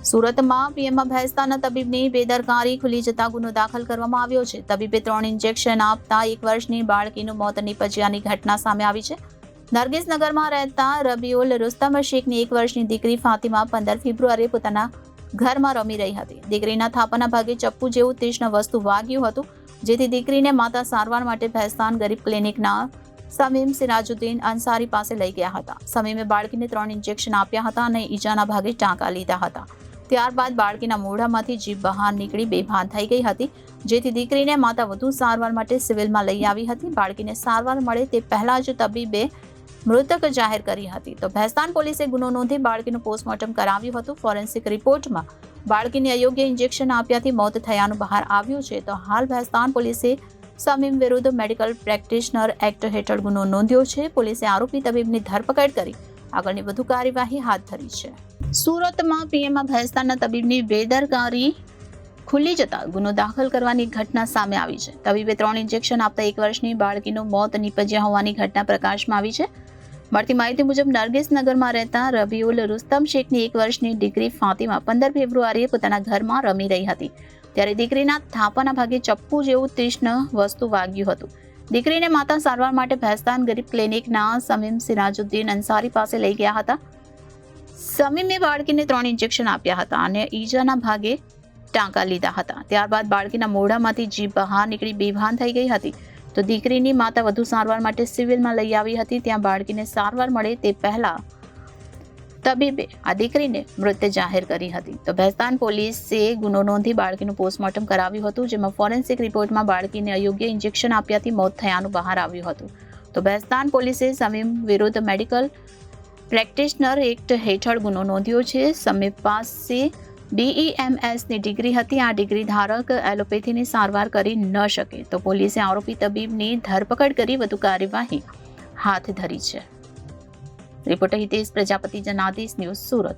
સુરતમાં પીએમમાં ભેંસતાના તબીબની બેદરકારી ખુલી જતા ગુનો દાખલ કરવામાં આવ્યો છે. તબીબે 3 ઇન્જેક્શન આપતા 1 વર્ષની બાળકીનું મોત નીપજ્યાની ઘટના સામે આવી છે. નરગિસનગરમાં રહેતા રબીઉલ રુસ્તમ શેખની 1 વર્ષની દીકરી ફાતિમા 15 ફેબ્રુઆરીએ પોતાના ઘરમાં રમી રહી હતી. દીકરીના થાપાના ભાગે ચપ્પુ જેવું તીક્ષ્ણ વસ્તુ વાગ્યું હતું, જેથી દીકરીને માતા સારવાર માટે ભેસ્તાન ગરીબ ક્લિનિકના સમીમ સિરાજુદ્દીન અંસારી પાસે લઈ ગયા હતા. સમીમે બાળકીને 3 ઇન્જેક્શન આપ્યા હતા અને ઈજાના ભાગે ટાંકા લીધા હતા. ત્યારબાદ બાળકીના મોઢામાંથી જીભ બહાર નીકળી બેભાન થઈ ગઈ હતી, જેથી દીકરીને માતા વધુ સારવાર માટે સિવિલમાં લઈ આવી હતી. બાળકીને સારવાર મળે તે પહેલા જ તબીબે મૃતક જાહેર કરી હતી. તો ભેસ્તાન પોલીસે ગુનો નોંધી બાળકીનું પોસ્ટમોર્ટમ કરાવ્યું હતું. ફોરેન્સિક રિપોર્ટમાં બાળકીને અયોગ્ય ઇન્જેક્શન આપ્યાથી મોત થયાનું બહાર આવ્યું છે. તો હાલ ભેસ્તાન પોલીસે સમીમ વિરુદ્ધ મેડિકલ પ્રેક્ટિશનર એક્ટ હેઠળ ગુનો નોંધ્યો છે. પોલીસે આરોપી તબીબની ધરપકડ કરી આગળની વધુ કાર્યવાહી હાથ ધરી છે. સુરતમાં પીએમમાં ભેસ્તાનના તબીબની બેદરકારી ખુલી જતા ગુનો દાખલ કરવાની ઘટના સામે આવી છે. તબીબે 3 ઇન્જેક્શન આપતા 1 વર્ષની બાળકીનું મોત નીપજ્યા હોવાની ઘટના પ્રકાશમાં આવી છે. મળતી માહિતી મુજબ નરગિસનગરમાં રહેતા રબીઉલ રુસ્તમ શેખની 1 વર્ષની દીકરી ફાતિમા 15 ફેબ્રુઆરીએ પોતાના ઘરમાં રમી રહી હતી. ત્યારે દીકરીના થાપાના ભાગે ચપ્પુ જેવું તીક્ષ્ણ વસ્તુ વાગ્યું હતું. દીકરીને માતા સારવાર માટે ભેસ્તાન ગરીબ ક્લિનિકના સમીમ સિરાજુદ્દીન અંસારી પાસે લઈ ગયા હતા. સમીમે બાળકીને 3 ઇન્જેક્શન આપ્યા હતા અને ઈજાના ભાગે ટાંકા લીધા હતા. ત્યારબાદ બાળકીના મોઢામાંથી જીભ બહાર નીકળી બેભાન થઈ ગઈ હતી. તો દીકરીની માતા વધુ સારવાર માટે સિવિલમાં લઈ આવી હતી. ત્યાં બાળકીને સારવાર મળે તે પહેલા તબીબે આ દીકરીને મૃત જાહેર કરી હતી. તો ભેસ્તાન પોલીસે ગુનો નોંધી બાળકીનું પોસ્ટમોર્ટમ કરાવ્યું હતું, જેમાં ફોરેન્સિક રિપોર્ટમાં બાળકીને અયોગ્ય ઇન્જેક્શન આપ્યાથી મોત થયાનું બહાર આવ્યું હતું. તો ભેસ્તાન પોલીસે સમીમ વિરુદ્ધ મેડિકલ પ્રેક્ટિશનર એક્ટ હેઠળ ગુનો નોંધ્યો છે. સમીમ પાસે BEMSની ડિગ્રી હતી. આ ડિગ્રી ધારક એલોપેથીની સારવાર કરી ન શકે. તો પોલીસે આરોપી તબીબની ધરપકડ કરી વધુ કાર્યવાહી હાથ ધરી છે. Reporter Hitesh Prajapati, Janadesh news, Surat.